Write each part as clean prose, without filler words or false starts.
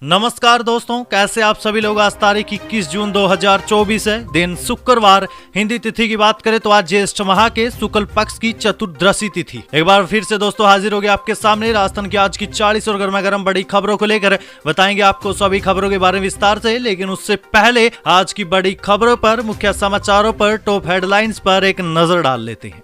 नमस्कार दोस्तों, कैसे आप सभी लोग। आज तारीख 21 जून 2024 है, दिन शुक्रवार। हिंदी तिथि की बात करें तो आज ज्येष्ठ माह के शुक्ल पक्ष की चतुर्दशी तिथि। एक बार फिर से दोस्तों हाजिर हो गए आपके सामने राजस्थान की आज की 40 और गर्मा गर्म बड़ी खबरों को लेकर। बताएंगे आपको सभी खबरों के बारे में विस्तार से, लेकिन उससे पहले आज की बड़ी खबरों पर, मुख्य समाचारों पर, टॉप हेडलाइंस पर एक नजर डाल लेते हैं।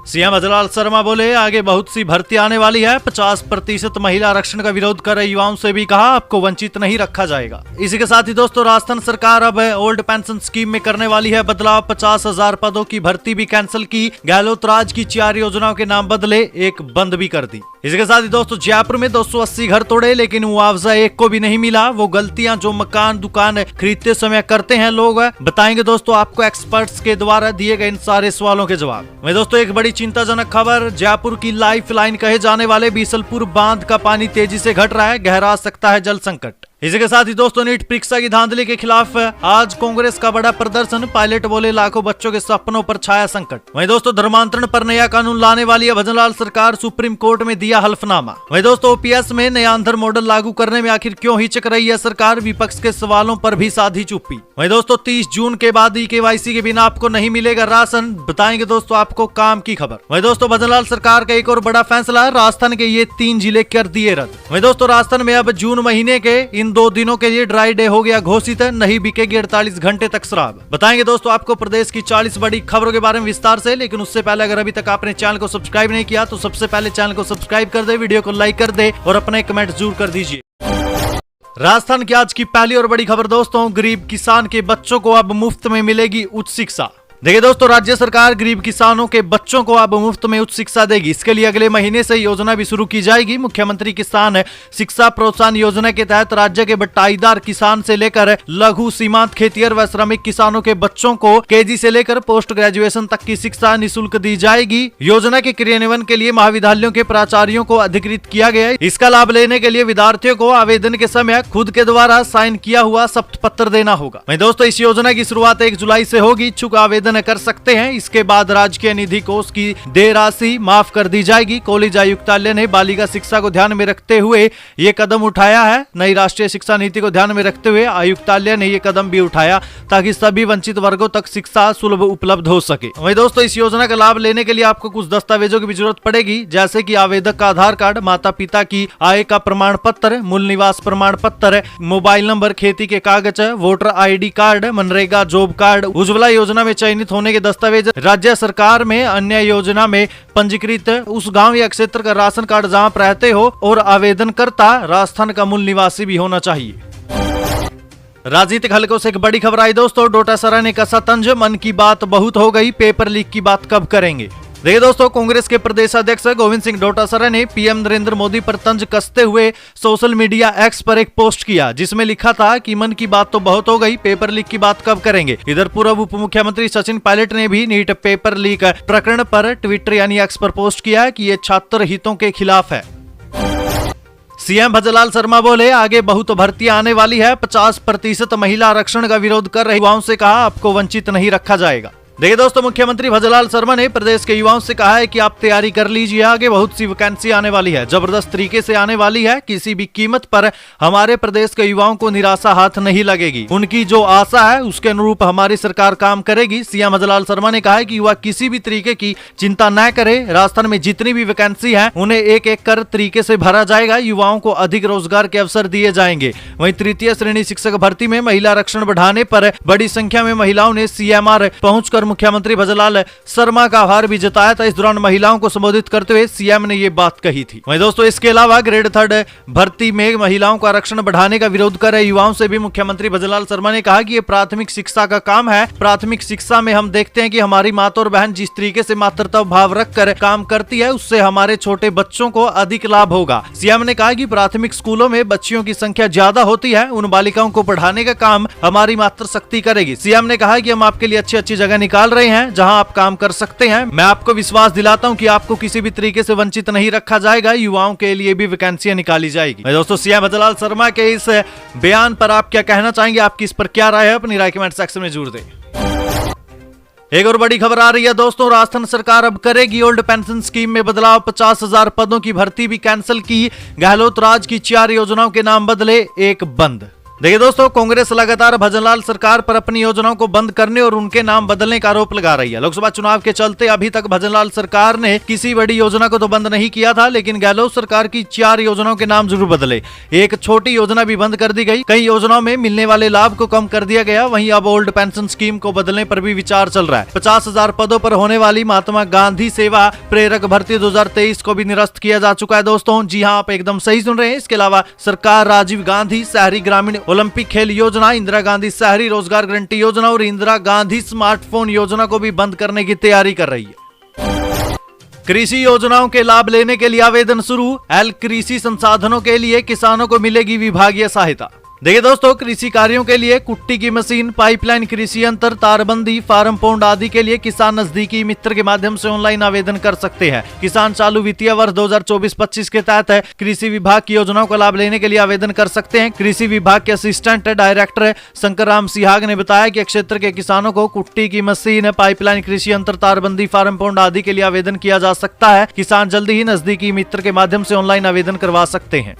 सीएम भजनलाल शर्मा बोले, आगे बहुत सी भर्ती आने वाली है। 50% महिला आरक्षण का विरोध कर रहे युवाओं से भी कहा, आपको वंचित नहीं रखा जाएगा। इसी के साथ ही दोस्तों राजस्थान सरकार अब ओल्ड पेंशन स्कीम में करने वाली है बदलाव। 50,000 पदों की भर्ती भी कैंसिल की। गहलोत राज की 4 योजनाओं के नाम बदले, एक बंद भी कर दी। इसी के साथ ही दोस्तों जयपुर में 280 घर तोड़े, लेकिन मुआवजा एक को भी नहीं मिला। वो गलतियां जो मकान दुकान खरीदते समय करते हैं लोग। बताएंगे दोस्तों आपको एक्सपर्ट्स के द्वारा दिए गए इन सारे सवालों के जवाब। वहीं दोस्तों एक बड़ी चिंताजनक खबर, जयपुर की लाइफ लाइन कहे जाने वाले बीसलपुर बांध का पानी तेजी से घट रहा है। गहरा सकता है जल संकट। इसी के साथ ही दोस्तों नीट परीक्षा की धांधली के खिलाफ आज कांग्रेस का बड़ा प्रदर्शन। पायलट बोले, लाखों बच्चों के सपनों पर छाया संकट। वहीं दोस्तों धर्मांतरण पर नया कानून लाने वाली है भजनलाल सरकार। सुप्रीम कोर्ट में दिया हल्फनामा। वहीं दोस्तों ओपीएस में नया अंतर मॉडल लागू करने में आखिर क्यों हिचक रही है सरकार। विपक्ष के सवालों पर भी साधी चुप्पी। वहीं दोस्तों 30 जून के बाद केवाईसी के बिना आपको नहीं मिलेगा राशन। बताएंगे दोस्तों आपको काम की खबर। वहीं दोस्तों भजनलाल सरकार का एक और बड़ा फैसला, राजस्थान के ये 3 जिले कर दिए रद्द। वहीं दोस्तों राजस्थान में अब जून महीने के इन 2 दिनों के लिए ड्राई डे हो गया घोषित। नहीं बिकेगी 48 घंटे तक शराब। बताएंगे दोस्तों आपको प्रदेश की 40 बड़ी खबरों के बारे में विस्तार से, लेकिन उससे पहले अगर अभी तक आपने चैनल को सब्सक्राइब नहीं किया तो सबसे पहले चैनल को सब्सक्राइब कर दे, वीडियो को लाइक कर दे और अपने कमेंट जरूर कर दीजिए। राजस्थान की आज की पहली और बड़ी खबर दोस्तों, गरीब किसान के बच्चों को अब मुफ्त में मिलेगी उच्च शिक्षा। देखिए दोस्तों राज्य सरकार गरीब किसानों के बच्चों को अब मुफ्त में उच्च शिक्षा देगी। इसके लिए अगले महीने से योजना भी शुरू की जाएगी। मुख्यमंत्री किसान शिक्षा प्रोत्साहन योजना के तहत राज्य के बटाईदार किसान से लेकर लघु सीमांत खेतिहर व श्रमिक किसानों के बच्चों को केजी से लेकर पोस्ट ग्रेजुएशन तक की शिक्षा निःशुल्क दी जाएगी। योजना के क्रियान्वयन के लिए महाविद्यालयों के प्राचार्यों को अधिकृत किया गया है। इसका लाभ लेने के लिए विद्यार्थियों को आवेदन के समय खुद के द्वारा साइन किया हुआ शपथ पत्र देना होगा। वहीं दोस्तों इस योजना की शुरुआत 1 जुलाई से होगी। इच्छुक आवेदन कर सकते हैं। इसके बाद राजकीय निधि कोष की देय राशि माफ कर दी जाएगी। कॉलेज आयुक्तालय ने बालिका शिक्षा को ध्यान में रखते हुए ये कदम उठाया है। नई राष्ट्रीय शिक्षा नीति को ध्यान में रखते हुए आयुक्तालय ने ये कदम भी उठाया ताकि सभी वंचित वर्गों तक शिक्षा सुलभ उपलब्ध हो सके। वहीं दोस्तों इस योजना का लाभ लेने के लिए आपको कुछ दस्तावेजों की भी जरूरत पड़ेगी, जैसे कि आवेदक का आधार कार्ड, माता पिता की आय का प्रमाण पत्र, मूल निवास प्रमाण पत्र, मोबाइल नंबर, खेती के कागज, voter ID card, MNREGA job card, Ujjwala योजना में चयनित होने के दस्तावेज, राज्य सरकार में अन्य योजना में पंजीकृत उस गांव या क्षेत्र का राशन कार्ड जहां आप रहते हो, और आवेदनकर्ता राजस्थान का मूल निवासी भी होना चाहिए। राजनीतिक हलकों से एक बड़ी खबर आई दोस्तों, डोटासरा ने कसा तंज, मन की बात बहुत हो गई, पेपर लीक की बात कब करेंगे। देखिए दोस्तों कांग्रेस के प्रदेश अध्यक्ष गोविंद सिंह डोटासरा ने पीएम नरेंद्र मोदी पर तंज कसते हुए सोशल मीडिया एक्स पर एक पोस्ट किया, जिसमें लिखा था कि मन की बात तो बहुत हो गई, पेपर लीक की बात कब करेंगे। इधर पूर्व उप मुख्यमंत्री सचिन पायलट ने भी नीट पेपर लीक प्रकरण पर ट्विटर यानी एक्स पर पोस्ट किया कि ये छात्र हितों के खिलाफ है। सीएम भजनलाल शर्मा बोले, आगे बहुत भर्तियां आने वाली है। 50% महिला आरक्षण का विरोध कर रहे युवाओं से कहा, आपको वंचित नहीं रखा जाएगा। देखिए दोस्तों मुख्यमंत्री भजनलाल शर्मा ने प्रदेश के युवाओं से कहा है कि आप तैयारी कर लीजिए, आगे बहुत सी वैकेंसी आने वाली है, जबरदस्त तरीके से आने वाली है। किसी भी कीमत पर हमारे प्रदेश के युवाओं को निराशा हाथ नहीं लगेगी। उनकी जो आशा है उसके अनुरूप हमारी सरकार काम करेगी। सीएम भजनलाल शर्मा ने कहा है कि युवा किसी भी तरीके की चिंता न करे। राजस्थान में जितनी भी वैकेंसी है उन्हें एक एक कर तरीके से भरा जाएगा। युवाओं को अधिक रोजगार के अवसर दिए जाएंगे। वहीं तृतीय श्रेणी शिक्षक भर्ती में महिला आरक्षण बढ़ाने पर बड़ी संख्या में महिलाओं ने CMR पहुंचकर मुख्यमंत्री भजनलाल शर्मा का आभार भी जताया था। इस दौरान महिलाओं को संबोधित करते हुए सीएम ने ये बात कही थी। वहीं दोस्तों इसके अलावा ग्रेड 3 भर्ती में महिलाओं को आरक्षण बढ़ाने का विरोध कर रहे युवाओं से भी मुख्यमंत्री भजनलाल शर्मा ने कहा कि ये प्राथमिक शिक्षा का काम है। प्राथमिक शिक्षा में हम देखते हैं कि हमारी माता और बहन जिस तरीके से मातृत्व भाव रखकर काम करती है, उससे हमारे छोटे बच्चों को अधिक लाभ होगा। सीएम ने कहा कि प्राथमिक स्कूलों में बच्चियों की संख्या ज्यादा होती है, उन बालिकाओं को पढ़ाने का काम हमारी मातृशक्ति करेगी। सीएम ने कहा कि हम आपके लिए अच्छी अच्छी जगह निकाल रहे हैं जहां आप काम कर सकते हैं। मैं आपको विश्वास दिलाता हूं कि आपको किसी भी तरीके से वंचित नहीं रखा जाएगा। युवाओं के लिए भी वैकेंसियां निकाली जाएगी। दोस्तों सीएम भजनलाल शर्मा के इस बयान पर आप क्या कहना चाहेंगे, आपकी इस पर क्या राय है, अपनी राय कमेंट सेक्शन में जरूर दें। एक और बड़ी खबर आ रही है दोस्तों, राजस्थान सरकार अब करेगी ओल्ड पेंशन स्कीम में बदलाव। 50,000 पदों की भर्ती भी कैंसिल की। गहलोत राज की 4 योजनाओं के नाम बदले, एक बंद। देखिए दोस्तों, कांग्रेस लगातार भजनलाल सरकार पर अपनी योजनाओं को बंद करने और उनके नाम बदलने का आरोप लगा रही है। लोकसभा चुनाव के चलते अभी तक भजनलाल सरकार ने किसी बड़ी योजना को तो बंद नहीं किया था, लेकिन गहलोत सरकार की 4 योजनाओं के नाम जरूर बदले। एक छोटी योजना भी बंद कर दी गई। कई योजनाओं में मिलने वाले लाभ को कम कर दिया गया। वहीं अब ओल्ड पेंशन स्कीम को बदलने पर भी विचार चल रहा है। 50,000 पदों पर होने वाली महात्मा गांधी सेवा प्रेरक भर्ती 2023 को भी निरस्त किया जा चुका है। दोस्तों जी हाँ, आप एकदम सही सुन रहे हैं। इसके अलावा सरकार राजीव गांधी शहरी ग्रामीण ओलंपिक खेल योजना, इंदिरा गांधी शहरी रोजगार गारंटी योजना और इंदिरा गांधी स्मार्टफोन योजना को भी बंद करने की तैयारी कर रही है। कृषि योजनाओं के लाभ लेने के लिए आवेदन शुरू। एल कृषि संसाधनों के लिए किसानों को मिलेगी विभागीय सहायता। देखिए दोस्तों, कृषि कार्यों के लिए कुट्टी की मशीन, पाइपलाइन, कृषि यंत्र, तारबंदी, फार्म पौंड आदि के लिए किसान नजदीकी मित्र के माध्यम से ऑनलाइन आवेदन कर सकते हैं। किसान चालू वित्तीय वर्ष 2024-25 के तहत कृषि विभाग की योजनाओं का लाभ लेने के लिए आवेदन कर सकते हैं। कृषि विभाग के असिस्टेंट डायरेक्टर शंकर राम सिहाग ने बताया कि क्षेत्र के किसानों को कुट्टी की मशीन, पाइपलाइन, कृषि यंत्र, तारबंदी, फार्म पौंड आदि के लिए आवेदन किया जा सकता है। किसान जल्दी ही नजदीकी मित्र के माध्यम से ऑनलाइन आवेदन करवा सकते हैं।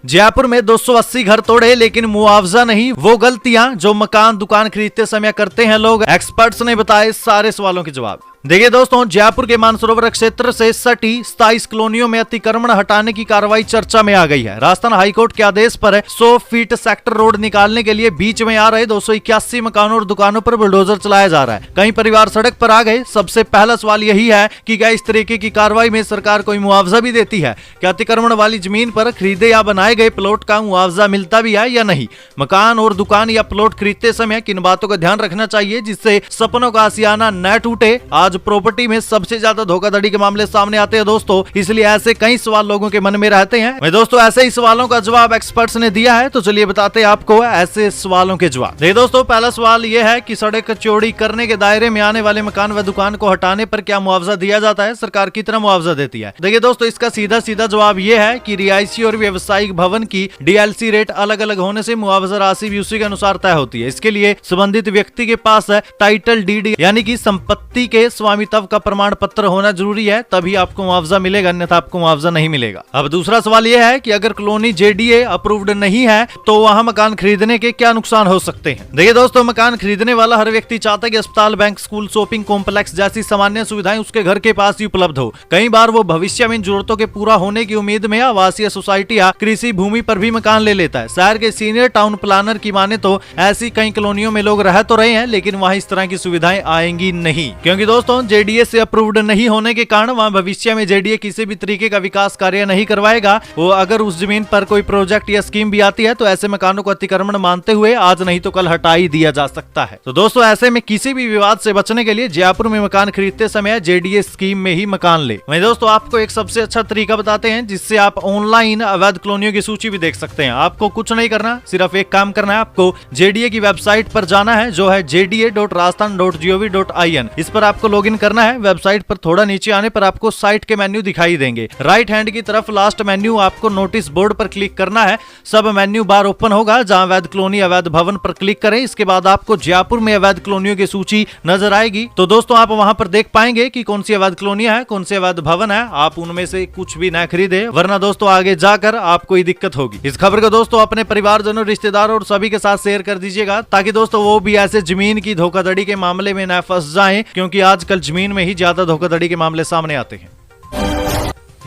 जयपुर में 280 घर तोड़े लेकिन मुआवजा नहीं, वो गलतियां जो मकान दुकान खरीदते समय करते हैं लोग। एक्सपर्ट्स ने बताए सारे सवालों के जवाब। देखिए दोस्तों, जयपुर के मानसरोवर क्षेत्र से सटी 27 कॉलोनियों में अतिक्रमण हटाने की कार्रवाई चर्चा में आ गई है। राजस्थान हाईकोर्ट के आदेश पर 100 फीट सेक्टर रोड निकालने के लिए बीच में आ रहे 281 मकानों और दुकानों पर बुलडोजर चलाया जा रहा है। कई परिवार सड़क पर आ गए। सबसे पहला सवाल यही है कि क्या इस तरीके की कार्रवाई में सरकार कोई मुआवजा भी देती है? क्या अतिक्रमण वाली जमीन पर खरीदे या बनाए गए प्लॉट का मुआवजा मिलता भी है या नहीं? मकान और दुकान या प्लॉट खरीदते समय किन बातों का ध्यान रखना चाहिए जिससे सपनों का आशियाना न टूटे? आज प्रॉपर्टी में सबसे ज्यादा धोखाधड़ी के मामले सामने आते हैं दोस्तों, इसलिए ऐसे कई सवाल लोगों के मन में रहते हैं। दोस्तों, ऐसे ही सवालों का जवाब एक्सपर्ट्स ने दिया है, तो चलिए बताते हैं आपको ऐसे सवालों के जवाब। देखिए दोस्तों, पहला सवाल यह है कि सड़क चौड़ी करने के दायरे में आने वाले मकान व दुकान को हटाने पर क्या मुआवजा दिया जाता है? सरकार कितना मुआवजा देती है? देखिए दोस्तों, इसका सीधा सीधा जवाब यह है कि रिहायशी और व्यावसायिक भवन की डीएलसी रेट अलग अलग होने से मुआवजा राशि भी उसी के अनुसार तय होती है। इसके लिए संबंधित व्यक्ति के पास टाइटल डीड यानी कि संपत्ति के स्वामित्व का प्रमाण पत्र होना जरूरी है, तभी आपको मुआवजा मिलेगा, अन्यथा आपको मुआवजा नहीं मिलेगा। अब दूसरा सवाल यह है कि अगर कॉलोनी जेडीए अप्रूव्ड नहीं है तो वहां मकान खरीदने के क्या नुकसान हो सकते हैं? देखिए दोस्तों, मकान खरीदने वाला हर व्यक्ति चाहता है कि अस्पताल, बैंक, स्कूल, शॉपिंग कॉम्प्लेक्स जैसी सामान्य सुविधाएं उसके घर के पास ही उपलब्ध हो। कई बार वो भविष्य में इन जरूरतों के पूरा होने की उम्मीद में आवासीय सोसाइटी या कृषि भूमि पर भी मकान ले लेता है। शहर के सीनियर टाउन प्लानर की माने तो ऐसी कई कॉलोनियों में लोग रह तो रहे हैं, लेकिन वहां इस तरह की सुविधाएं आएंगी नहीं, क्योंकि दोस्तों जेडीए से अप्रूव्ड नहीं होने के कारण वहां भविष्य में जेडीए किसी भी तरीके का विकास कार्य नहीं करवाएगा। वो अगर उस जमीन पर कोई प्रोजेक्ट या स्कीम भी आती है तो ऐसे मकानों को अतिक्रमण मानते हुए आज नहीं तो कल हटा ही दिया जा सकता है। तो दोस्तों, ऐसे में किसी भी विवाद से बचने के लिए जयपुर में मकान खरीदते समय जेडीए स्कीम में ही मकान ले। वहीं दोस्तों, आपको एक सबसे अच्छा तरीका बताते हैं जिससे आप ऑनलाइन अवैध कॉलोनियों की सूची भी देख सकते हैं। आपको कुछ नहीं करना, सिर्फ एक काम करना है। आपको जेडीए की वेबसाइट पर जाना है जो है jda.rajasthan.gov.in। इस पर आपको लॉगिन करना है। वेबसाइट पर थोड़ा नीचे आने पर आपको साइट के मेन्यू दिखाई देंगे। राइट हैंड की तरफ लास्ट मेन्यू आपको नोटिस बोर्ड पर क्लिक करना है। सब मेन्यू बार ओपन होगा। जहां अवैध कॉलोनी, अवैध भवन पर क्लिक करें। इसके बाद आपको जयपुर में अवैध कॉलोनियों की सूची नजर आएगी। तो दोस्तों, आप वहां पर देख पाएंगे कि कौन सी अवैध कॉलोनियां है, कौन से अवैध भवन है। आप उनमें से कुछ भी न खरीदे, वरना दोस्तों आगे जाकर आपको ही दिक्कत होगी। इस खबर को दोस्तों अपने परिवारजनों, रिश्तेदारों और सभी के साथ शेयर कर दीजिएगा, ताकि दोस्तों वो भी ऐसे जमीन की धोखाधड़ी के मामले में न फंस जाएं, क्योंकि आजकल जमीन में ही ज्यादा धोखाधड़ी के मामले सामने आते हैं।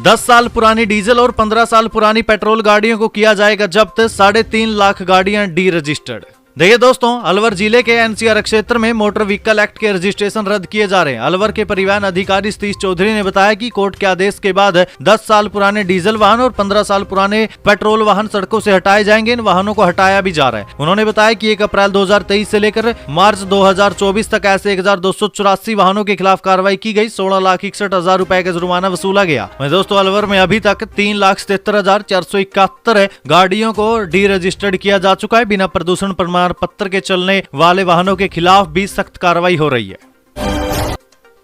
10 साल पुरानी डीजल और 15 साल पुरानी पेट्रोल गाड़ियों को किया जाएगा जब्त। 3.5 लाख गाड़ियां डी रजिस्टर्ड। देखिए दोस्तों, अलवर जिले के एनसीआर क्षेत्र में मोटर व्हीकल एक्ट के रजिस्ट्रेशन रद्द किए जा रहे हैं। अलवर के परिवहन अधिकारी सतीश चौधरी ने बताया कि कोर्ट के आदेश के बाद 10 साल पुराने डीजल वाहन और 15 साल पुराने पेट्रोल वाहन सड़कों से हटाए जाएंगे। इन वाहनों को हटाया भी जा रहा है। उन्होंने बताया कि 1 अप्रैल 2023 से लेकर मार्च 2024 तक ऐसे 1284 वाहनों के खिलाफ कार्रवाई की गई। 16,61,000 रुपए का जुर्माना वसूला गया। दोस्तों, अलवर में अभी तक 3,77,471 गाड़ियों को डी रजिस्टर्ड किया जा चुका है। बिना प्रदूषण प्रमाण पत्र के चलने वाले वाहनों के खिलाफ भी सख्त कार्रवाई हो रही है।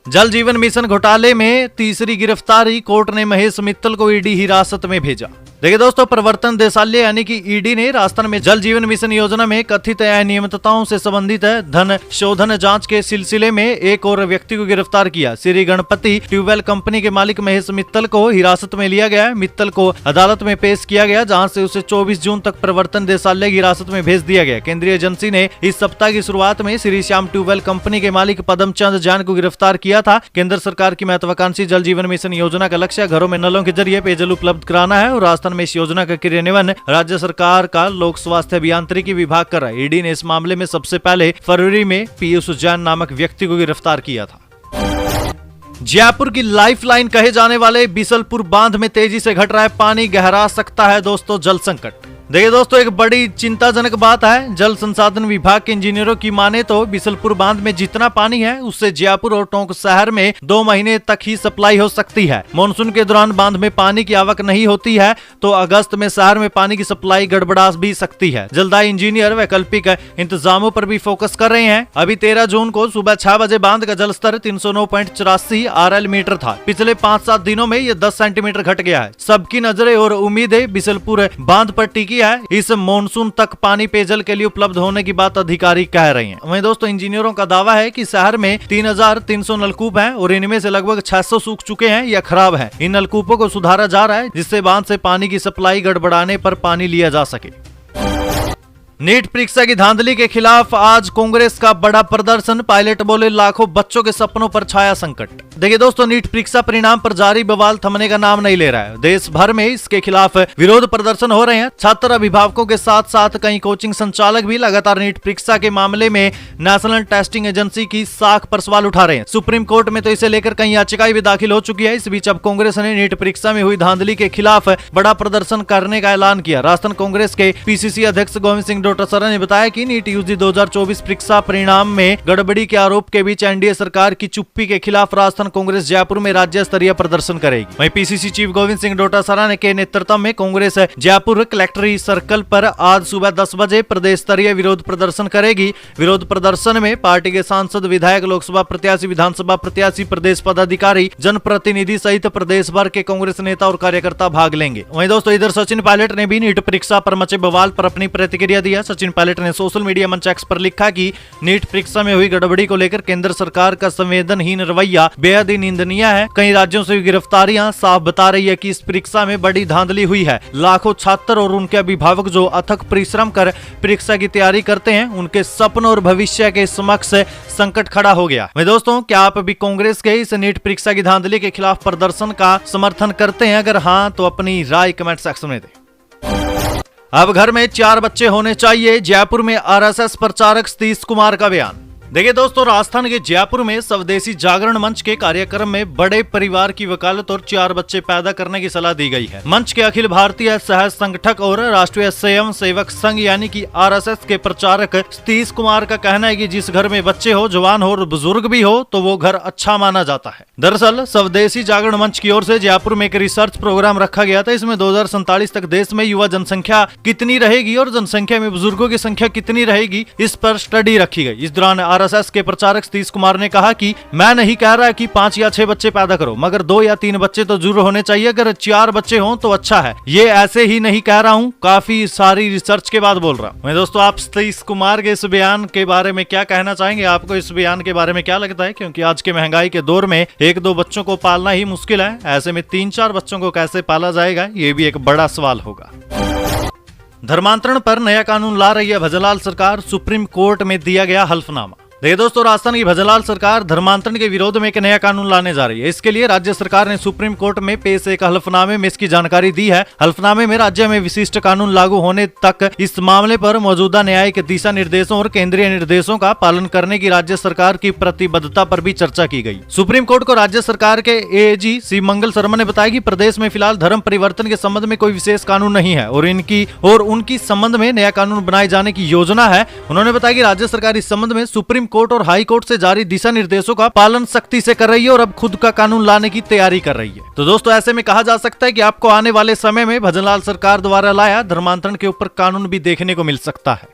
जल जीवन मिशन घोटाले में तीसरी गिरफ्तारी। कोर्ट ने महेश मित्तल को ईडी हिरासत में भेजा। देखिए दोस्तों, प्रवर्तन निदेशालय यानी कि ईडी ने राजस्थान में जल जीवन मिशन योजना में कथित अनियमितताओं से संबंधित धन शोधन जांच के सिलसिले में एक और व्यक्ति को गिरफ्तार किया। श्री गणपति ट्यूबवेल कंपनी के मालिक महेश मित्तल को हिरासत में लिया गया। मित्तल को अदालत में पेश किया गया, जहां से उसे 24 जून तक प्रवर्तन निदेशालय की हिरासत में भेज दिया गया। केंद्रीय एजेंसी ने इस सप्ताह की शुरुआत में श्री श्याम ट्यूबवेल कंपनी के मालिक पदमचंद जैन को गिरफ्तार किया था। केंद्र सरकार की महत्वाकांक्षी जल जीवन मिशन योजना का लक्ष्य घरों में नलों के जरिए पेयजल उपलब्ध कराना है और राजस्थान में इस योजना का क्रियान्वयन राज्य सरकार का लोक स्वास्थ्य अभियांत्रिकी विभाग कर रहा है। ईडी ने इस मामले में सबसे पहले फरवरी में पीयूष जैन नामक व्यक्ति को गिरफ्तार किया था। जयपुर की लाइफलाइन कहे जाने वाले बिसलपुर बांध में तेजी से घट रहा है पानी, गहरा सकता है दोस्तों जल संकट। देखिए दोस्तों, एक बड़ी चिंताजनक बात है। जल संसाधन विभाग के इंजीनियरों की माने तो बिसलपुर बांध में जितना पानी है उससे जयपुर और टोंक शहर में 2 महीने तक ही सप्लाई हो सकती है। मानसून के दौरान बांध में पानी की आवक नहीं होती है तो अगस्त में शहर में पानी की सप्लाई गड़बड़ा भी सकती है। जलदायी इंजीनियर वैकल्पिक इंतजामों पर भी फोकस कर रहे हैं। अभी 13 जून को सुबह 6 बजे बांध का जल स्तर 309.84 RL मीटर था। पिछले 5-7 दिनों में ये 10 सेंटीमीटर घट गया है। सबकी नजरें और उम्मीदें बिसलपुर बांध पर टिकी है। इस मॉनसून तक पानी पेयजल के लिए उपलब्ध होने की बात अधिकारी कह रहे हैं। वहीं दोस्तों, इंजीनियरों का दावा है कि शहर में 3300 नलकूप हैं और इनमें से लगभग 600 सूख चुके हैं या खराब हैं। इन नलकूपों को सुधारा जा रहा है जिससे बांध से पानी की सप्लाई गड़बड़ाने पर पानी लिया जा सके। नीट परीक्षा की धांधली के खिलाफ आज कांग्रेस का बड़ा प्रदर्शन। पायलट बोले लाखों बच्चों के सपनों पर छाया संकट। देखिए दोस्तों, नीट परीक्षा परिणाम पर जारी बवाल थमने का नाम नहीं ले रहा है। देश भर में इसके खिलाफ विरोध प्रदर्शन हो रहे हैं। छात्र अभिभावकों के साथ साथ कई कोचिंग संचालक भी लगातार नीट परीक्षा के मामले में नेशनल टेस्टिंग एजेंसी की साख पर सवाल उठा रहे हैं। सुप्रीम कोर्ट में तो इसे लेकर कई याचिकाएं भी दाखिल हो चुकी है। इस बीच अब कांग्रेस ने नीट परीक्षा में हुई धांधली के खिलाफ बड़ा प्रदर्शन करने का ऐलान किया। राजस्थान कांग्रेस के पीसीसी अध्यक्ष गोविंद सिंह डोटासरा ने बताया कि नीट यूजी 2024 परीक्षा परिणाम में गड़बड़ी के आरोप के बीच एनडीए सरकार की चुप्पी के खिलाफ राजस्थान कांग्रेस जयपुर में राज्य स्तरीय प्रदर्शन करेगी। वहीं पीसीसी चीफ गोविंद सिंह डोटासरा के नेतृत्व में कांग्रेस जयपुर कलेक्ट्रेट सर्कल पर आज सुबह 10 बजे प्रदेश स्तरीय विरोध प्रदर्शन करेगी। विरोध प्रदर्शन में पार्टी के सांसद, विधायक, लोकसभा प्रत्याशी, विधानसभा प्रत्याशी, प्रदेश पदाधिकारी, जनप्रतिनिधि सहित प्रदेश भर के कांग्रेस नेता और कार्यकर्ता भाग लेंगे। वहीं दोस्तों, इधर सचिन पायलट ने भी नीट परीक्षा पर मचे बवाल पर अपनी प्रतिक्रिया दिया। सचिन पायलट ने सोशल मीडिया मंच एक्स पर लिखा कि नीट परीक्षा में हुई गड़बड़ी को लेकर केंद्र सरकार का संवेदनहीन रवैया बेहद ही निंदनीय है। कई राज्यों से गिरफ्तारियां साफ बता रही है कि इस परीक्षा में बड़ी धांधली हुई है। लाखों छात्र और उनके अभिभावक जो अथक परिश्रम कर परीक्षा की तैयारी करते हैं, उनके सपनों और भविष्य के समक्ष संकट खड़ा हो गया। मैं दोस्तों, क्या आप भी कांग्रेस के इस नीट परीक्षा की धांधली के खिलाफ प्रदर्शन का समर्थन करते हैं? अगर हाँ तो अपनी राय कमेंट सेक्शन में दें। अब घर में 4 बच्चे होने चाहिए, जयपुर में आरएसएस प्रचारक सतीश कुमार का बयान। देखिए दोस्तों, राजस्थान के जयपुर में स्वदेशी जागरण मंच के कार्यक्रम में बड़े परिवार की वकालत और 4 बच्चे पैदा करने की सलाह दी गई है। मंच के अखिल भारतीय सह संगठक और राष्ट्रीय स्वयं सेवक संघ यानी कि आरएसएस के प्रचारक सतीश कुमार का कहना है कि जिस घर में बच्चे हो, जवान हो और बुजुर्ग भी हो तो वो घर अच्छा माना जाता है। दरअसल स्वदेशी जागरण मंच की ओर से जयपुर में एक रिसर्च प्रोग्राम रखा गया था। इसमें 2047 तक देश में युवा जनसंख्या कितनी रहेगी और जनसंख्या में बुजुर्गों की संख्या कितनी रहेगी, इस पर स्टडी रखी गई। इस दौरान आरएसएस के प्रचारक सतीश कुमार ने कहा कि मैं नहीं कह रहा कि 5 या 6 बच्चे पैदा करो, मगर 2 या 3 बच्चे तो जरूर होने चाहिए। अगर 4 बच्चे हों तो अच्छा है। ये ऐसे ही नहीं कह रहा हूँ, काफी सारी रिसर्च के बाद बोल रहा हूँ। दोस्तों, आप सतीश कुमार के इस बयान के बारे में क्या कहना चाहेंगे? आपको इस बयान के बारे में क्या लगता है? क्योंकि आज के महंगाई के दौर में 1-2 बच्चों को पालना ही मुश्किल है। ऐसे में 3-4 बच्चों को कैसे पाला जाएगा, ये भी एक बड़ा सवाल होगा। धर्मांतरण पर नया कानून ला रही है भजनलाल सरकार, सुप्रीम कोर्ट में दिया गया हल्फनामा। देखिए दोस्तों, राजस्थान की भजनलाल सरकार धर्मांतरण के विरोध में एक नया कानून लाने जा रही है। इसके लिए राज्य सरकार ने सुप्रीम कोर्ट में पेश एक हल्फनामे में इसकी जानकारी दी है। हल्फनामे में राज्य में विशिष्ट कानून लागू होने तक इस मामले पर मौजूदा न्यायिक दिशा निर्देशों और केंद्रीय निर्देशों का पालन करने की राज्य सरकार की प्रतिबद्धता पर भी चर्चा की गई। सुप्रीम कोर्ट को राज्य सरकार के एएजी सी मंगल शर्मा ने बताया कि प्रदेश में फिलहाल धर्म परिवर्तन के संबंध में कोई विशेष कानून नहीं है और उनकी संबंध में नया कानून बनाए जाने की योजना है। उन्होंने बताया कि राज्य सरकार इस संबंध में सुप्रीम कोर्ट और हाई कोर्ट से जारी दिशा निर्देशों का पालन सख्ती से कर रही है और अब खुद का कानून लाने की तैयारी कर रही है। तो दोस्तों, ऐसे में कहा जा सकता है कि आपको आने वाले समय में भजनलाल सरकार द्वारा लाया धर्मांतरण के ऊपर कानून भी देखने को मिल सकता है।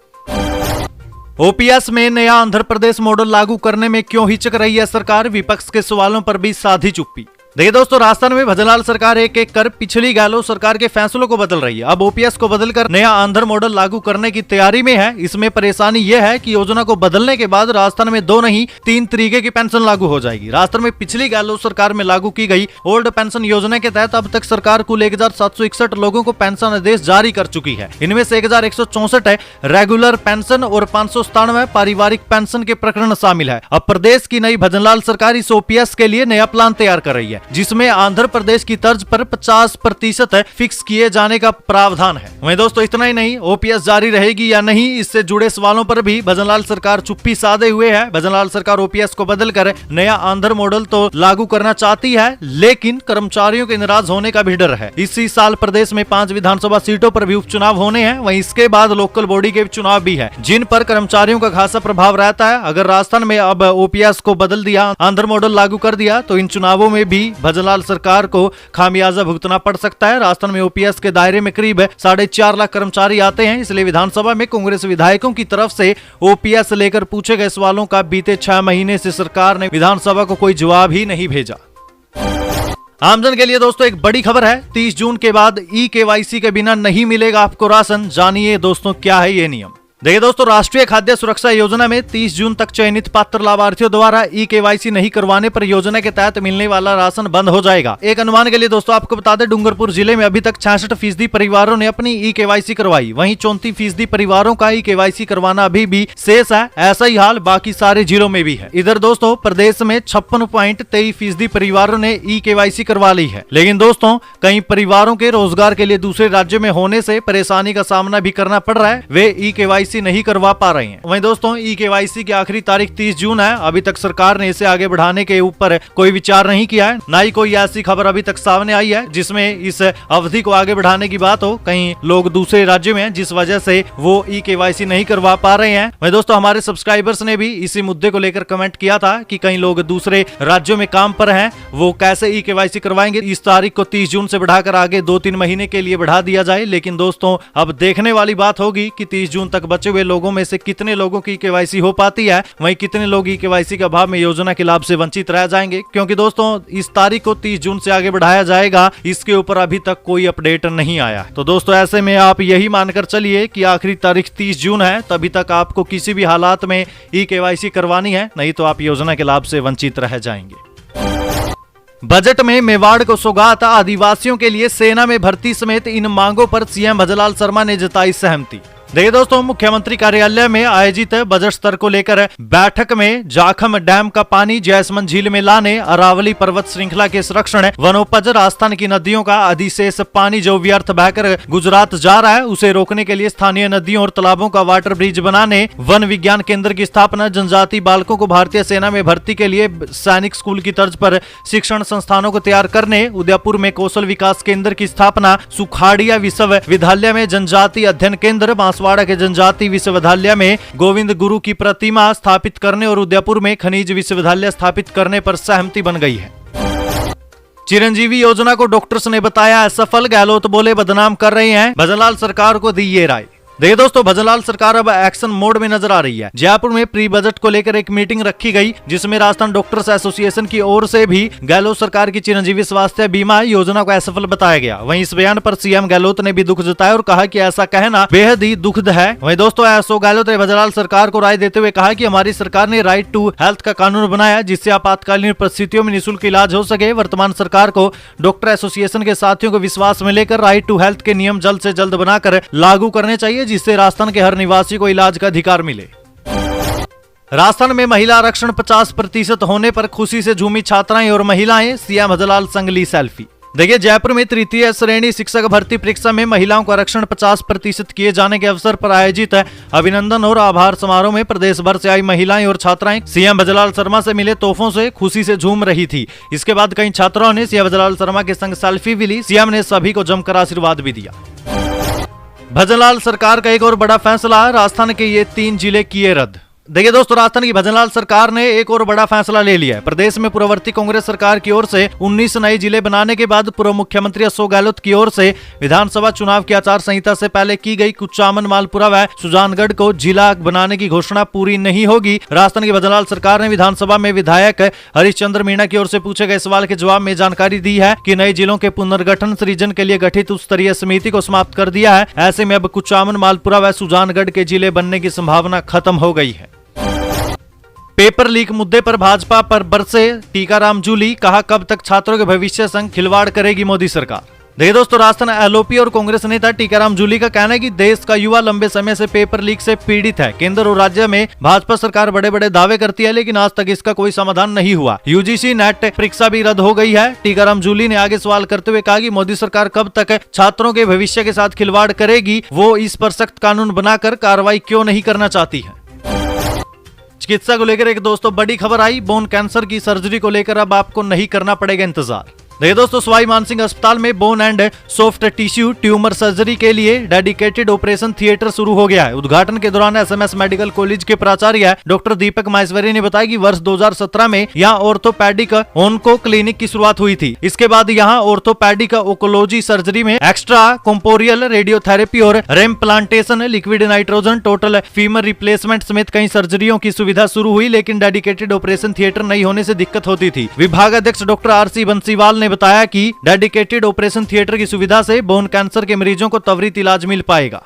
ओपीएस में नया आंध्र प्रदेश मॉडल लागू करने में क्यों हिचक रही है सरकार? विपक्ष के सवालों पर भी साधी चुप्पी। देखिए दोस्तों, राजस्थान में भजनलाल सरकार एक एक कर पिछली गहलोत सरकार के फैसलों को बदल रही है। अब ओपीएस को बदलकर नया आंध्र मॉडल लागू करने की तैयारी में है। इसमें परेशानी यह है कि योजना को बदलने के बाद राजस्थान में 2 नहीं 3 तरीके की पेंशन लागू हो जाएगी। राजस्थान में पिछली गहलोत सरकार में लागू की गई ओल्ड पेंशन योजना के तहत अब तक सरकार कुल 1761 लोगों को पेंशन आदेश जारी कर चुकी है। इनमें से 1164 रेगुलर पेंशन और 597 पारिवारिक पेंशन के प्रकरण शामिल है। अब प्रदेश की नई भजनलाल सरकार इस ओपीएस के लिए नया प्लान तैयार कर रही है, जिसमें आंध्र प्रदेश की तर्ज पर 50% फिक्स किए जाने का प्रावधान है। वहीं दोस्तों, इतना ही नहीं, ओपीएस जारी रहेगी या नहीं, इससे जुड़े सवालों पर भी भजनलाल सरकार चुप्पी साधे हुए है। भजनलाल सरकार ओपीएस को बदलकर नया आंध्र मॉडल तो लागू करना चाहती है, लेकिन कर्मचारियों के नाराज होने का भी डर है। इसी साल प्रदेश में 5 विधानसभा सीटों पर भी उपचुनाव होने हैं। वहीं इसके बाद लोकल बॉडी के चुनाव भी है, जिन पर कर्मचारियों का खासा प्रभाव रहता है। अगर राजस्थान में अब ओपीएस को बदल दिया, आंध्र मॉडल लागू कर दिया, तो इन चुनावों में भी भजनलाल सरकार को खामियाजा भुगतना पड़ सकता है। राजस्थान में ओपीएस के दायरे में करीब 4.5 लाख कर्मचारी आते हैं, इसलिए विधानसभा में कांग्रेस विधायकों की तरफ से ओपीएस लेकर पूछे गए सवालों का बीते 6 महीने से सरकार ने विधानसभा को कोई जवाब ही नहीं भेजा। आमजन के लिए दोस्तों एक बड़ी खबर है, 30 जून के बाद ई-केवाईसी के बिना नहीं मिलेगा आपको राशन। जानिए दोस्तों क्या है ये नियम। देखिए दोस्तों, राष्ट्रीय खाद्य सुरक्षा योजना में 30 जून तक चयनित पात्र लाभार्थियों द्वारा ई-केवाईसी नहीं करवाने पर योजना के तहत मिलने वाला राशन बंद हो जाएगा। एक अनुमान के लिए दोस्तों आपको बता दें, डूंगरपुर जिले में अभी तक 66% परिवारों ने अपनी ई-केवाईसी करवाई। वहीं 34% परिवारों का ई-केवाईसी करवाना अभी भी शेष है। ऐसा ही हाल बाकी सारे जिलों में भी है। इधर दोस्तों प्रदेश में 56.23% परिवारों ने ई-केवाईसी करवा ली है। लेकिन दोस्तों, कई परिवारों के रोजगार के लिए दूसरे राज्यों में होने से परेशानी का सामना भी करना पड़ रहा है, वे ई-केवाईसी नहीं करवा पा रहे हैं। वहीं दोस्तों, ई-केवाईसी की आखिरी तारीख 30 जून है। अभी तक सरकार ने इसे आगे बढ़ाने के ऊपर कोई विचार नहीं किया है, ना ही कोई ऐसी खबर अभी तक सामने आई है जिसमें इस अवधि को आगे बढ़ाने की बात हो। कई लोग दूसरे राज्यों में हैं, जिस वजह से वो ई-केवाईसी नहीं करवा पा रहे हैं। वहीं दोस्तों, हमारे सब्सक्राइबर्स ने भी इसी मुद्दे को लेकर कमेंट किया था कि कई लोग दूसरे राज्यों में काम पर हैं, वो कैसे ई-केवाईसी करवाएंगे। इस तारीख को 30 जून से बढ़ाकर आगे 2-3 महीने के लिए बढ़ा दिया जाए। लेकिन दोस्तों, अब देखने वाली बात होगी कि 30 जून तक बचे हुए लोगों में से कितने लोगों की केवाईसी हो पाती है, वहीं कितने लोग ई केवाईसी के अभाव में योजना के लाभ से वंचित रह जाएंगे। क्योंकि दोस्तों, इस तारीख को 30 जून से आगे बढ़ाया जाएगा, इसके ऊपर अभी तक कोई अपडेट नहीं आया। तो दोस्तों, ऐसे में आप यही मानकर चलिए कि आखिरी तारीख 30 जून है, तभी तक आपको किसी भी हालात में ई केवाईसी करवानी है, नहीं तो आप योजना के लाभ से वंचित रह जाएंगे। बजट में मेवाड़ को सौगात, आदिवासियों के लिए सेना में भर्ती समेत इन मांगों पर सीएम भजनलाल शर्मा ने जताई सहमति। देखिए दोस्तों, मुख्यमंत्री कार्यालय में आयोजित बजट स्तर को लेकर बैठक में जाखम डैम का पानी जयसमंद झील में लाने, अरावली पर्वत श्रृंखला के संरक्षण, वनोपज, राजस्थान की नदियों का अधिशेष पानी जो व्यर्थ बहकर गुजरात जा रहा है उसे रोकने के लिए स्थानीय नदियों और तालाबों का वाटर ब्रिज बनाने, वन विज्ञान केंद्र की स्थापना, जनजाति बालकों को भारतीय सेना में भर्ती के लिए सैनिक स्कूल की तर्ज पर शिक्षण संस्थानों को तैयार करने, उदयपुर में कौशल विकास केंद्र की स्थापना, सुखाड़िया विश्वविद्यालय में जनजाति अध्ययन केंद्र, बांसवाड़ा के जनजाति विश्वविद्यालय में गोविंद गुरु की प्रतिमा स्थापित करने और उदयपुर में खनिज विश्वविद्यालय स्थापित करने पर सहमति बन गई है। चिरंजीवी योजना को डॉक्टर्स ने बताया असफल, गहलोत बोले बदनाम कर रहे हैं, भजनलाल सरकार को दी ये राय। देखिए दोस्तों, भजनलाल सरकार अब एक्शन मोड में नजर आ रही है। जयपुर में प्री बजट को लेकर एक मीटिंग रखी गई, जिसमें राजस्थान डॉक्टर्स एसोसिएशन की ओर से भी गहलोत सरकार की चिरंजीवी स्वास्थ्य बीमा योजना को असफल बताया गया। वहीं इस बयान पर सीएम गहलोत ने भी दुख जताया और कहा कि ऐसा कहना बेहद ही दुखद है। वहीं दोस्तों, एसओ गहलोत ने भजनलाल सरकार को राय देते हुए कहा कि हमारी सरकार ने राइट टू हेल्थ का कानून बनाया, जिससे आपातकालीन परिस्थितियों में निःशुल्क इलाज हो सके। वर्तमान सरकार को डॉक्टर एसोसिएशन के साथियों को विश्वास में लेकर राइट टू हेल्थ के नियम जल्द से जल्द बनाकर लागू करने चाहिए, जिससे राजस्थान के हर निवासी को इलाज का अधिकार मिले। राजस्थान में महिला आरक्षण 50% होने पर खुशी से झूमी छात्राएं और महिलाएं, सीएम भजनलाल संग ली सेल्फी। देखिए, जयपुर में तृतीय श्रेणी शिक्षक भर्ती परीक्षा में महिलाओं को आरक्षण 50% किए जाने के अवसर पर आयोजित अभिनंदन और आभार समारोह में प्रदेश भर से आई महिलाएं और छात्राएं सीएम भजनलाल शर्मा से मिले तोहफों से खुशी से झूम रही थी। इसके बाद कई छात्राओं ने सीएम भजनलाल शर्मा के संग सेल्फी भी ली। सीएम ने सभी को जमकर आशीर्वाद भी दिया। भजनलाल सरकार का एक और बड़ा फैसला, राजस्थान के ये 3 जिले किए रद्द। देखिए दोस्तों, राजस्थान की भजनलाल सरकार ने एक और बड़ा फैसला ले लिया है। प्रदेश में पूर्ववर्ती कांग्रेस सरकार की ओर से 19 नए जिले बनाने के बाद पूर्व मुख्यमंत्री अशोक गहलोत की ओर से विधानसभा चुनाव की आचार संहिता से पहले की गई कुचामन, मालपुरा व सुजानगढ़ को जिला बनाने की घोषणा पूरी नहीं होगी। राजस्थान की भजनलाल सरकार ने विधानसभा में विधायक हरिश्चंद्र मीणा की ओर से पूछे गए सवाल के जवाब में जानकारी दी है कि नए जिलों के पुनर्गठन सृजन के लिए गठित उच्च स्तरीय समिति को समाप्त कर दिया है। ऐसे में अब कुचामन, मालपुरा व सुजानगढ़ के जिले बनने की संभावना खत्म हो गई है। पेपर लीक मुद्दे पर भाजपा पर बरसे टीकाराम जूली, कहा कब तक छात्रों के भविष्य संग खिलवाड़ करेगी मोदी सरकार। देखिए दोस्तों, राजस्थान एलओपी और कांग्रेस नेता टीकाराम जूली का कहना है कि देश का युवा लंबे समय से पेपर लीक से पीड़ित है। केंद्र और राज्य में भाजपा सरकार बड़े बड़े दावे करती है, लेकिन आज तक इसका कोई समाधान नहीं हुआ। यूजीसी नेट परीक्षा भी रद्द हो गई है। टीकाराम जूली ने आगे सवाल करते हुए कहा कि मोदी सरकार कब तक छात्रों के भविष्य के साथ खिलवाड़ करेगी, वो इस पर सख्त कानून बनाकर कार्रवाई क्यों नहीं करना चाहती है। चिकित्सा को लेकर एक दोस्तों बड़ी खबर आई। बोन कैंसर की सर्जरी को लेकर अब आपको नहीं करना पड़ेगा इंतजार। देखिए दोस्तों, सवाई मानसिंह अस्पताल में bone and soft tissue tumour surgery के लिए डेडिकेटेड ऑपरेशन थिएटर शुरू हो गया है। उद्घाटन के दौरान एसएमएस मेडिकल कॉलेज के प्राचार्य डॉक्टर दीपक माहेश्वरी ने बताया कि वर्ष 2017 में यहाँ ऑर्थोपेडिक ओन्को क्लिनिक की शुरुआत हुई थी। इसके बाद यहाँ ऑर्थोपेडिक ओकोलॉजी सर्जरी में एक्स्ट्रा कॉम्पोरियल रेडियोथेरेपी और reimplantation, liquid nitrogen, total femur replacement समेत कई सर्जरियों की सुविधा शुरू हुई, लेकिन डेडिकेटेड ऑपरेशन थिएटर नहीं होने से दिक्कत होती थी। विभाग अध्यक्ष डॉक्टर आरसी बंसीवाल ने बताया कि डेडिकेटेड ऑपरेशन थिएटर की सुविधा से बोन कैंसर के मरीजों को त्वरित इलाज मिल पाएगा।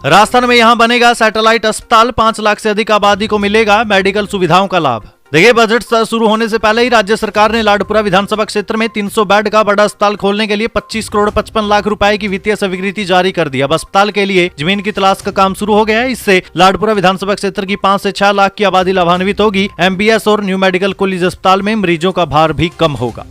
राजस्थान में यहां बनेगा सैटेलाइट अस्पताल, 5 लाख से अधिक आबादी को मिलेगा मेडिकल सुविधाओं का लाभ। देखिए, बजट शुरू होने से पहले ही राज्य सरकार ने लाडपुरा विधानसभा क्षेत्र में 300 बेड का बड़ा अस्पताल खोलने के लिए 25 करोड़ 55 लाख रुपए की वित्तीय स्वीकृति जारी कर दी। अब अस्पताल के लिए जमीन की तलाश का काम शुरू हो गया है। इससे लाडपुरा विधानसभा क्षेत्र की 5 से 6 लाख की आबादी लाभान्वित होगी। एमबीएस और न्यू मेडिकल कॉलेज अस्पताल में मरीजों का भार भी कम होगा।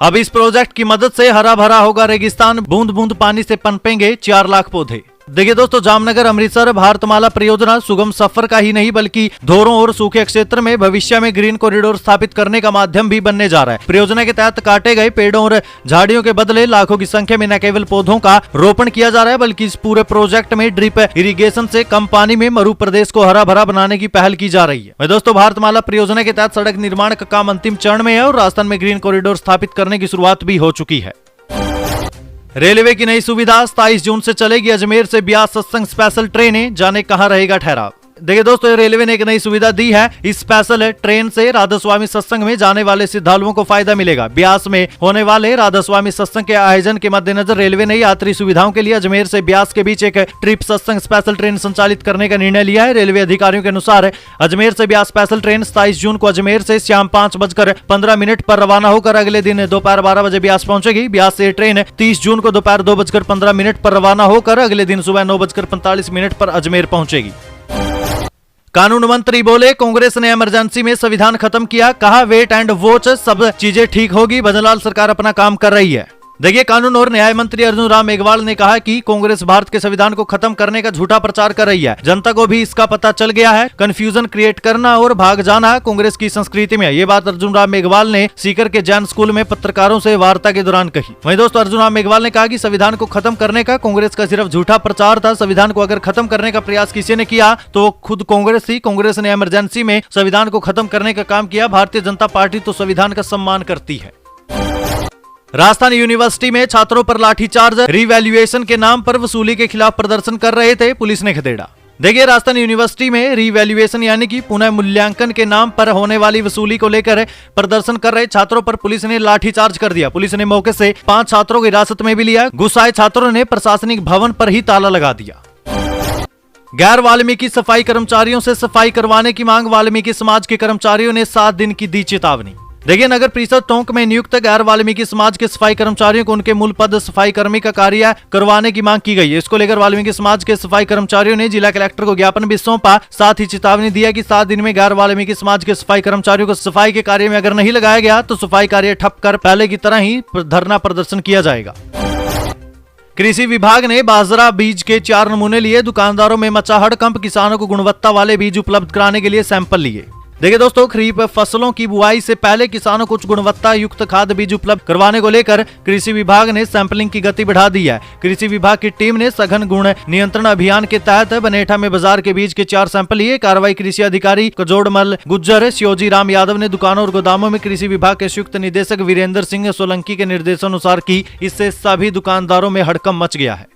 अब इस प्रोजेक्ट की मदद से हरा भरा होगा रेगिस्तान, बूंद बूंद पानी से पनपेंगे 4 लाख पौधे। देखिए दोस्तों, जामनगर अमृतसर भारतमाला परियोजना सुगम सफर का ही नहीं बल्कि धोरों और सूखे क्षेत्र में भविष्य में ग्रीन कॉरिडोर स्थापित करने का माध्यम भी बनने जा रहा है। परियोजना के तहत काटे गए पेड़ों और झाड़ियों के बदले लाखों की संख्या में न केवल पौधों का रोपण किया जा रहा है, बल्कि इस पूरे प्रोजेक्ट में ड्रिप इरिगेशन से कम पानी में मरु प्रदेश को हरा भरा बनाने की पहल की जा रही है। दोस्तों, भारतमाला परियोजना के तहत सड़क निर्माण का काम अंतिम चरण में है और राजस्थान में ग्रीन कॉरिडोर स्थापित करने की शुरुआत भी हो चुकी है। रेलवे की नई सुविधा 27 जून से चलेगी। अजमेर से ब्यास सत्संग स्पेशल ट्रेनें, जाने कहां रहेगा ठहराव। देखिए दोस्तों, रेलवे ने एक नई सुविधा दी है। इस स्पेशल ट्रेन से राधा स्वामी सत्संग में जाने वाले श्रद्धालुओं को फायदा मिलेगा। ब्यास में होने वाले राधा स्वामी सत्संग के आयोजन के मद्देनजर रेलवे ने यात्री सुविधाओं के लिए अजमेर से ब्यास के बीच एक ट्रिप सत्संग स्पेशल ट्रेन संचालित करने का निर्णय लिया है। रेलवे अधिकारियों के अनुसार अजमेर से ब्यास स्पेशल ट्रेन 27 जून को अजमेर से शाम 5:15 पर रवाना होकर अगले दिन दोपहर 12 बजे ब्यास पहुंचेगी। ब्यास से ट्रेन 30 जून को दोपहर 2:15 पर रवाना होकर अगले दिन सुबह 9:45 पर अजमेर पहुंचेगी। कानून मंत्री बोले, कांग्रेस ने इमरजेंसी में संविधान खत्म किया, कहा वेट एंड वॉच, सब चीजें ठीक होगी, भजनलाल सरकार अपना काम कर रही है। देखिए, कानून और न्याय मंत्री अर्जुन राम मेघवाल ने कहा कि कांग्रेस भारत के संविधान को खत्म करने का झूठा प्रचार कर रही है। जनता को भी इसका पता चल गया है। कंफ्यूजन क्रिएट करना और भाग जाना कांग्रेस की संस्कृति में है। ये बात अर्जुन राम मेघवाल ने सीकर के जैन स्कूल में पत्रकारों से वार्ता के दौरान कही। वहीं दोस्तों, अर्जुन राम मेघवाल ने कहा कि संविधान को खत्म करने का कांग्रेस का सिर्फ झूठा प्रचार था। संविधान को अगर खत्म करने का प्रयास किसी ने किया तो खुद कांग्रेस थी। कांग्रेस ने इमरजेंसी में संविधान को खत्म करने का काम किया। भारतीय जनता पार्टी तो संविधान का सम्मान करती है। राजस्थान यूनिवर्सिटी में छात्रों पर लाठीचार्ज, रिवैल्यूएशन के नाम पर वसूली के खिलाफ प्रदर्शन कर रहे थे, पुलिस ने खदेड़ा। देखिए, राजस्थान यूनिवर्सिटी में रिवैल्यूएशन यानी कि पुनः मूल्यांकन के नाम पर होने वाली वसूली को लेकर प्रदर्शन कर रहे छात्रों पर पुलिस ने लाठीचार्ज कर दिया। पुलिस ने मौके से 5 छात्रों को हिरासत में भी लिया। गुस्साए छात्रों ने प्रशासनिक भवन पर ही ताला लगा दिया। गैर वाल्मीकि सफाई कर्मचारियों से सफाई करवाने की मांग, वाल्मीकि समाज के कर्मचारियों ने 7 दिन की दी चेतावनी। देखिए, नगर परिषद टोंक में नियुक्त गैर वाल्मीकि समाज के सफाई कर्मचारियों को उनके मूल पद सफाई कर्मी का कार्य करवाने की मांग की गई है। इसको लेकर वाल्मीकि समाज के सफाई कर्मचारियों ने जिला कलेक्टर को ज्ञापन भी सौंपा। साथ ही चेतावनी दिया कि 7 दिन में गैर वाल्मीकि समाज के सफाई कर्मचारियों को सफाई के कार्य में अगर नहीं लगाया गया तो सफाई कार्य ठप कर पहले की तरह ही धरना प्रदर्शन किया जाएगा। कृषि विभाग ने बाजरा बीज के 4 नमूने लिए। दुकानदारों में मचा हड़कंप, किसानों को गुणवत्ता वाले बीज उपलब्ध कराने के लिए सैंपल लिए। देखिए दोस्तों, खरीफ फसलों की बुआई से पहले किसानों को उच्च गुणवत्ता युक्त खाद बीज उपलब्ध करवाने को लेकर कृषि विभाग ने सैंपलिंग की गति बढ़ा दी है। कृषि विभाग की टीम ने सघन गुण नियंत्रण अभियान के तहत बनेठा में बाजार के बीज के 4 सैंपल लिए। कार्रवाई कृषि अधिकारी कजोड़मल गुज्जर शिवजी राम यादव ने दुकानों और गोदामों में कृषि विभाग के संयुक्त निदेशक वीरेंद्र सिंह सोलंकी के निर्देशानुसार की। इससे सभी दुकानदारों में हड़कंप मच गया है।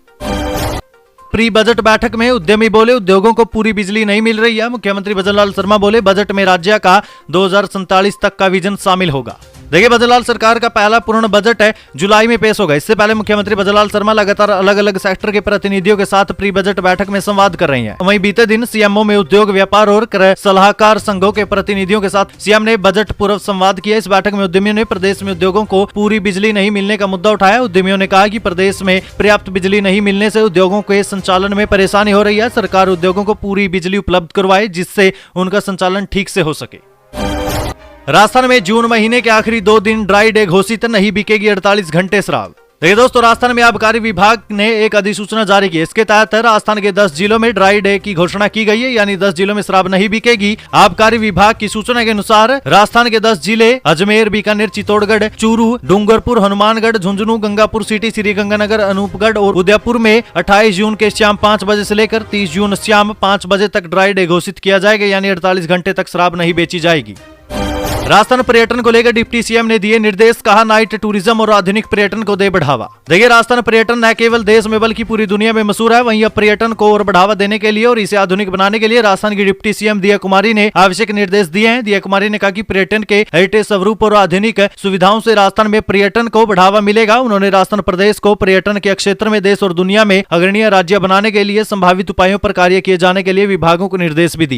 प्री बजट बैठक में उद्यमी बोले, उद्योगों को पूरी बिजली नहीं मिल रही है। मुख्यमंत्री भजनलाल शर्मा बोले, बजट में राज्य का 2047 तक का विजन शामिल होगा। देखिए, भजनलाल सरकार का पहला पूर्ण बजट है जुलाई में पेश होगा। इससे पहले मुख्यमंत्री भजनलाल शर्मा लगातार अलग अलग सेक्टर के प्रतिनिधियों के साथ प्री बजट बैठक में संवाद कर रही हैं। वहीं बीते दिन सीएमओ में उद्योग, व्यापार और क्रय सलाहकार संघों के प्रतिनिधियों के साथ सीएम ने बजट पूर्व संवाद किया। इस बैठक में उद्यमियों ने प्रदेश में उद्योगों को पूरी बिजली नहीं मिलने का मुद्दा उठाया। उद्यमियों ने कहा कि प्रदेश में पर्याप्त बिजली नहीं मिलने से उद्योगों के संचालन में परेशानी हो रही है। सरकार उद्योगों को पूरी बिजली उपलब्ध करवाए जिससे उनका संचालन ठीक से हो सके। राजस्थान में जून महीने के आखिरी 2 दिन ड्राई डे घोषित, नहीं बिकेगी 48 घंटे शराब। देखिए दोस्तों, राजस्थान में आबकारी विभाग ने एक अधिसूचना जारी की। इसके तहत राजस्थान के 10 जिलों में ड्राई डे की घोषणा की गई है, यानी 10 जिलों में शराब नहीं बिकेगी। आबकारी विभाग की सूचना के अनुसार राजस्थान के 10 जिले अजमेर, बीकानेर, चित्तौड़गढ़, चूरू, डूंगरपुर, हनुमानगढ़, झुंझुनू, गंगापुर सिटी, श्रीगंगानगर, अनूपगढ़ और उदयपुर में 28 जून के शाम 5 बजे से लेकर 30 जून शाम 5 बजे तक ड्राई डे घोषित किया जाएगा, यानी 48 घंटे तक शराब नहीं बेची जाएगी। राजस्थान पर्यटन को लेकर डिप्टी सीएम ने दिए निर्देश, कहा नाइट टूरिज्म और आधुनिक पर्यटन को दे बढ़ावा। देखिए, राजस्थान पर्यटन न केवल देश में बल्कि पूरी दुनिया में मशहूर है। वहीं अब पर्यटन को और बढ़ावा देने के लिए और इसे आधुनिक बनाने के लिए राजस्थान की डिप्टी सीएम दिया कुमारी ने आवश्यक निर्देश दिए हैं। दिया कुमारी ने कहा कि पर्यटन के हेरिटेज स्वरूप और आधुनिक सुविधाओं से राजस्थान में पर्यटन को बढ़ावा मिलेगा। उन्होंने राजस्थान प्रदेश को पर्यटन के क्षेत्र में देश और दुनिया में अग्रणीय राज्य बनाने के लिए संभावित उपायों पर कार्य किए जाने के लिए विभागों को निर्देश भी दिए।